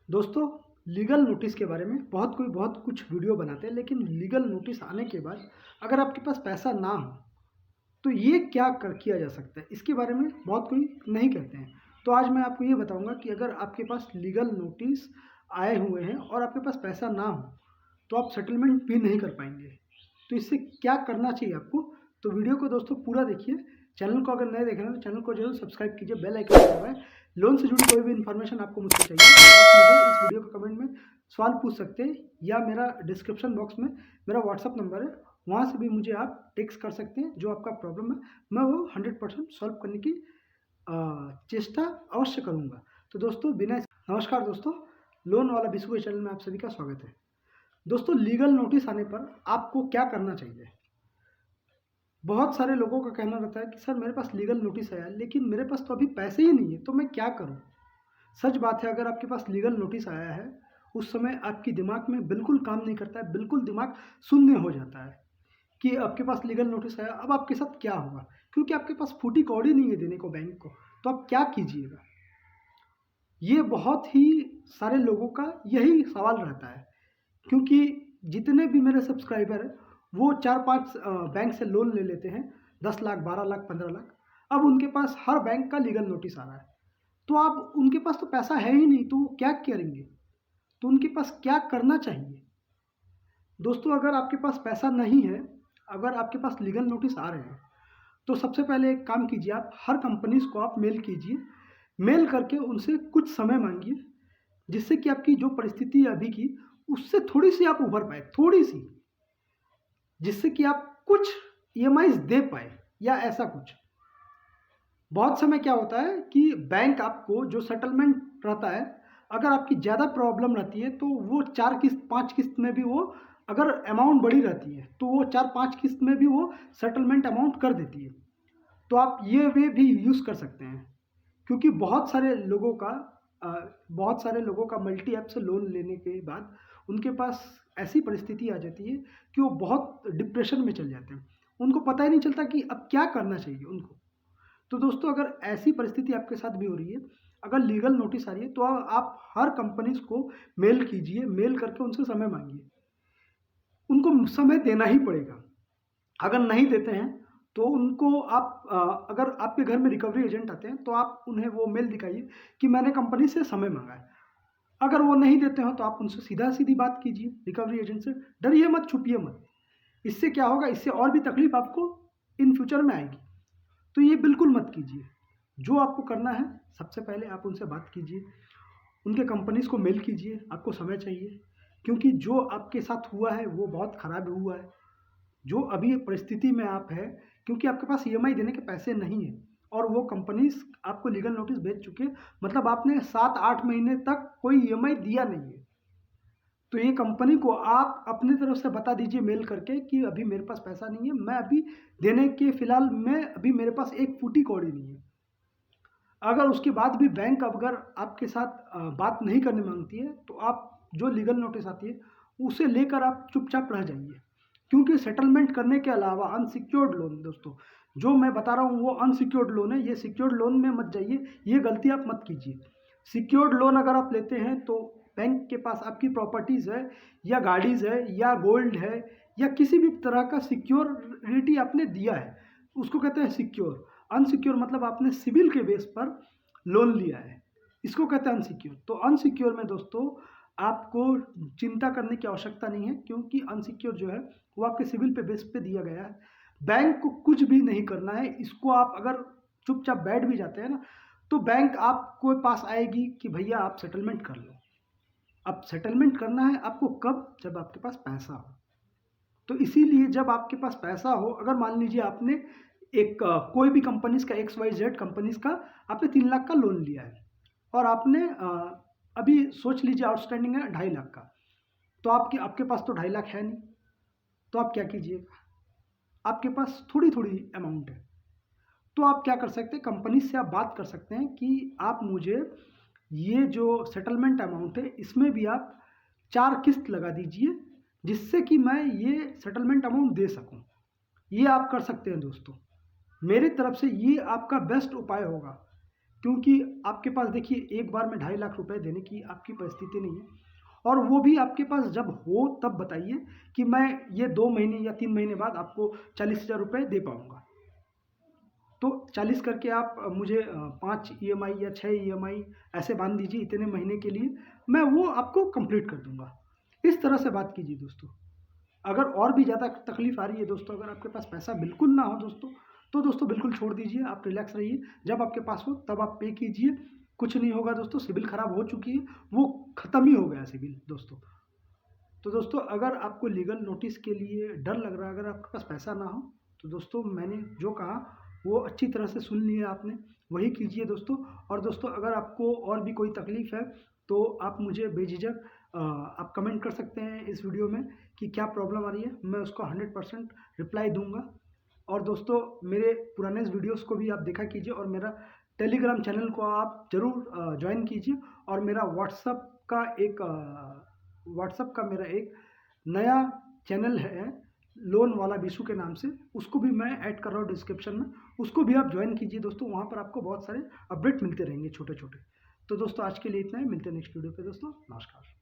दोस्तों, legal notice के बारे में बहुत कुछ वीडियो बनाते हैं, लेकिन लीगल नोटिस आने के बाद अगर आपके पास पैसा ना हो तो ये क्या किया जा सकता है, इसके बारे में बहुत कोई नहीं कहते हैं। तो आज मैं आपको ये बताऊंगा कि अगर आपके पास लीगल नोटिस आए हुए हैं और आपके पास पैसा ना हो तो आप सेटलमेंट भी नहीं कर पाएंगे। तो इससे क्या करना चाहिए आपको, तो वीडियो को दोस्तों पूरा देखिए। चैनल को अगर नए देख रहे हैं तो चैनल को जरूर सब्सक्राइब कीजिए, बेल आइकन दबाएं। लोन से जुड़ी कोई भी इन्फॉर्मेशन आपको मुझसे चाहिए तो आप मुझे इस वीडियो के कमेंट में सवाल पूछ सकते हैं, या मेरा डिस्क्रिप्शन बॉक्स में मेरा व्हाट्सअप नंबर है, वहाँ से भी मुझे आप टेक्स्ट कर सकते हैं। जो आपका प्रॉब्लम है मैं वो 100% सॉल्व करने की चेष्टा अवश्य करूँगा। तो दोस्तों नमस्कार दोस्तों, लोन वाला बिस्कू के चैनल में आप सभी का स्वागत है। दोस्तों, लीगल नोटिस आने पर आपको क्या करना चाहिए। बहुत सारे लोगों का कहना रहता है कि सर मेरे पास लीगल नोटिस आया लेकिन मेरे पास तो अभी पैसे ही नहीं है, तो मैं क्या करूं। सच बात है, अगर आपके पास लीगल नोटिस आया है उस समय आपकी दिमाग में बिल्कुल काम नहीं करता है, बिल्कुल दिमाग शून्य हो जाता है कि आपके पास लीगल नोटिस आया, अब आपके साथ क्या होगा, क्योंकि आपके पास फूटी कौड़ी नहीं है देने को बैंक को। तो आप क्या कीजिएगा, ये बहुत ही सारे लोगों का यही सवाल रहता है। क्योंकि जितने भी मेरे सब्सक्राइबर हैं वो 4-5 बैंक से लोन ले लेते हैं, 10 लाख, 12 लाख, 15 लाख। अब उनके पास हर बैंक का लीगल नोटिस आ रहा है, तो आप उनके पास तो पैसा है ही नहीं, तो वो क्या करेंगे, तो उनके पास क्या करना चाहिए। दोस्तों, अगर आपके पास पैसा नहीं है, अगर आपके पास लीगल नोटिस आ रहे हैं, तो सबसे पहले एक काम कीजिए, आप हर कंपनीज को आप मेल कीजिए। मेल करके उनसे कुछ समय मांगिए, जिससे कि आपकी जो परिस्थिति है अभी की, उससे थोड़ी सी आप उभर पाए, थोड़ी सी, जिससे कि आप कुछ ईएमआईज दे पाए या ऐसा कुछ। बहुत समय क्या होता है कि बैंक आपको जो सेटलमेंट रहता है, अगर आपकी ज़्यादा प्रॉब्लम रहती है तो वो 4 किस्त 5 किस्त में भी वो, अगर अमाउंट बड़ी रहती है तो वो 4-5 किस्त में भी वो सेटलमेंट अमाउंट कर देती है। तो आप ये वे भी यूज़ कर सकते हैं, क्योंकि बहुत सारे लोगों का मल्टी ऐप से लोन लेने के बाद उनके पास ऐसी परिस्थिति आ जाती है कि वो बहुत डिप्रेशन में चल जाते हैं, उनको पता ही नहीं चलता कि अब क्या करना चाहिए उनको। तो दोस्तों, अगर ऐसी परिस्थिति आपके साथ भी हो रही है, अगर लीगल नोटिस आ रही है, तो आप हर कंपनीज को मेल कीजिए, मेल करके उनसे समय मांगिए। उनको समय देना ही पड़ेगा। अगर नहीं देते हैं तो उनको आप अगर आपके घर में रिकवरी एजेंट आते हैं तो आप उन्हें वो मेल दिखाइए कि मैंने कंपनी से समय मांगा है। अगर वो नहीं देते हो तो आप उनसे सीधा सीधी बात कीजिए, रिकवरी एजेंट से। डरिए मत, छुपिए मत। इससे क्या होगा, इससे और भी तकलीफ आपको इन फ्यूचर में आएगी। तो ये बिल्कुल मत कीजिए। जो आपको करना है, सबसे पहले आप उनसे बात कीजिए, उनके कंपनीज को मेल कीजिए, आपको समय चाहिए। क्योंकि जो आपके साथ हुआ है वो बहुत खराब हुआ है, जो अभी परिस्थिति में आप है, क्योंकि आपके पास ईएमआई देने के पैसे नहीं है और वो कंपनीज आपको लीगल नोटिस भेज चुके हैं, मतलब आपने 7-8 महीने तक कोई ईएमआई दिया नहीं है। तो ये कंपनी को आप अपनी तरफ से बता दीजिए मेल करके कि अभी मेरे पास पैसा नहीं है, मैं अभी देने के फिलहाल में अभी मेरे पास एक फूटी कौड़ी नहीं है। अगर उसके बाद भी बैंक अगर आपके साथ बात नहीं करने मांगती है तो आप जो लीगल नोटिस आती है उसे लेकर आप चुपचाप रह जाइए। क्योंकि सेटलमेंट करने के अलावा अनसिक्योर्ड लोन, दोस्तों जो मैं बता रहा हूँ वो अनसिक्योर्ड लोन है, ये सिक्योर्ड लोन में मत जाइए, ये गलती आप मत कीजिए। सिक्योर्ड लोन अगर आप लेते हैं तो बैंक के पास आपकी प्रॉपर्टीज़ है, या गाड़ीज़ है, या गोल्ड है, या किसी भी तरह का सिक्योरिटी आपने दिया है, उसको कहते हैं सिक्योर। अनसिक्योर मतलब आपने सिविल के बेस पर लोन लिया है, इसको कहते हैं अनसिक्योर। तो अनसिक्योर में दोस्तों आपको चिंता करने की आवश्यकता नहीं है, क्योंकि अनसिक्योर जो है वो आपके सिविल पे बेस पे दिया गया है। बैंक को कुछ भी नहीं करना है, इसको आप अगर चुपचाप बैठ भी जाते हैं ना, तो बैंक आपको पास आएगी कि भैया आप सेटलमेंट कर लो। अब सेटलमेंट करना है आपको कब, जब आपके पास पैसा हो। तो इसीलिए जब आपके पास पैसा हो, अगर मान लीजिए आपने एक कोई भी कंपनीज का XYZ कंपनीज का आपने 3 लाख का लोन लिया है, और आपने अभी सोच लीजिए आउटस्टैंडिंग है 2.5 लाख का, तो आपके पास तो 2.5 लाख है नहीं, तो आप क्या कीजिएगा, आपके पास थोड़ी थोड़ी अमाउंट है। तो आप क्या कर सकते हैं, कंपनी से आप बात कर सकते हैं कि आप मुझे ये जो सेटलमेंट अमाउंट है इसमें भी आप 4 किस्त लगा दीजिए, जिससे कि मैं ये सेटलमेंट अमाउंट दे सकूं। ये आप कर सकते हैं दोस्तों, मेरी तरफ से ये आपका बेस्ट उपाय होगा। क्योंकि आपके पास देखिए एक बार में 2.5 लाख रुपए देने की आपकी परिस्थिति नहीं है, और वो भी आपके पास जब हो तब बताइए कि मैं ये 2 महीने या 3 महीने बाद आपको 40,000 रुपए दे पाऊँगा। तो 40 करके आप मुझे 5 ईएमआई या 6 ईएमआई ऐसे बाँध दीजिए इतने महीने के लिए, मैं वो आपको कंप्लीट कर दूँगा। इस तरह से बात कीजिए दोस्तों। अगर और भी ज़्यादा तकलीफ़ आ रही है दोस्तों, अगर आपके पास पैसा बिल्कुल ना हो दोस्तों, तो दोस्तों बिल्कुल छोड़ दीजिए, आप रिलैक्स रहिए। जब आपके पास हो तब आप पे कीजिए, कुछ नहीं होगा दोस्तों, सिबिल खराब हो चुकी है, वो ख़त्म ही हो गया सिबिल दोस्तों। तो दोस्तों अगर आपको लीगल नोटिस के लिए डर लग रहा है, अगर आपके पास पैसा ना हो, तो दोस्तों मैंने जो कहा वो अच्छी तरह से सुन लिया आपने, वही कीजिए दोस्तों। और दोस्तों अगर आपको और भी कोई तकलीफ़ है तो आप मुझे बेझिझक आप कमेंट कर सकते हैं इस वीडियो में कि क्या प्रॉब्लम आ रही है, मैं उसको 100% रिप्लाई दूँगा। और दोस्तों मेरे पुराने वीडियोज़ को भी आप देखा कीजिए, और मेरा टेलीग्राम चैनल को आप ज़रूर जॉइन कीजिए, और मेरा व्हाट्सएप का मेरा एक नया चैनल है लोन वाला विशु के नाम से, उसको भी मैं ऐड कर रहा हूँ डिस्क्रिप्शन में, उसको भी आप ज्वाइन कीजिए दोस्तों। वहाँ पर आपको बहुत सारे अपडेट मिलते रहेंगे छोटे छोटे। तो दोस्तों आज के लिए इतना ही, मिलते हैं नेक्स्ट वीडियो पे दोस्तों, नमस्कार।